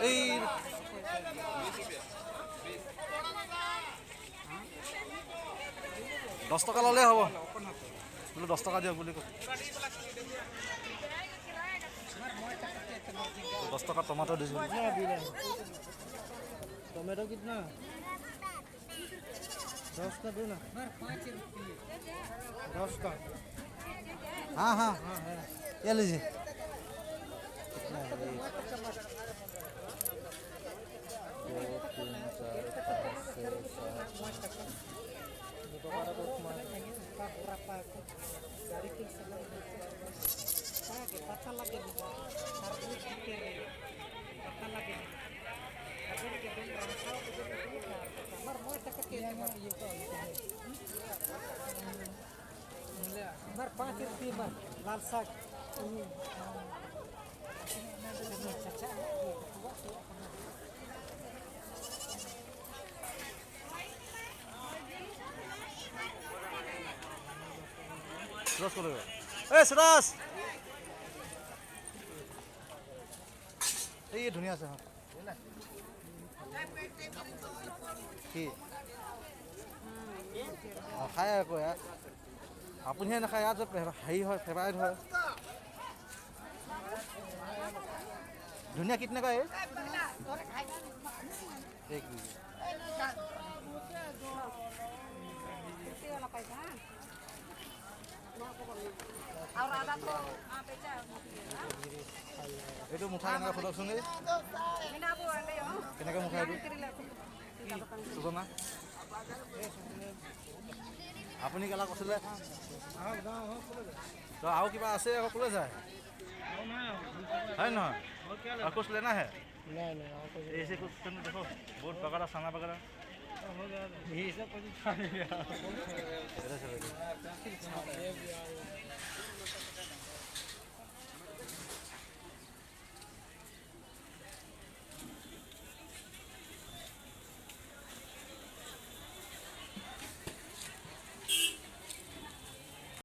এই 10 টকা ল'লে হ'ব বোলো 10 টকা দিয়ক বুলি কৈ 10 टका टमाटर दीजिए। टमाटो कितना 10 का दो ना 10 का हाँ हाँ ये लीजिए कितना है ये 2 3 4 5 6 5 रुपये लाल साग सुरस को लगेगा ए सुरस ये दुनिया से हाँ खाए को यार अपन ही ना खाए यार जब हाई हो फेवरेट हो दुनिया कितने का है एक और आधा तो itu muka yang aku langsung ni kenapa muka itu sudah apa ni kalau kau तो आओ की बात ऐसे अगर खुले जाए है ना और कुछ लेना है नहीं ऐसे कुछ देखो बोर्ड वगैरह खाना वगैरह ये सब कुछ खा लिया इधर चले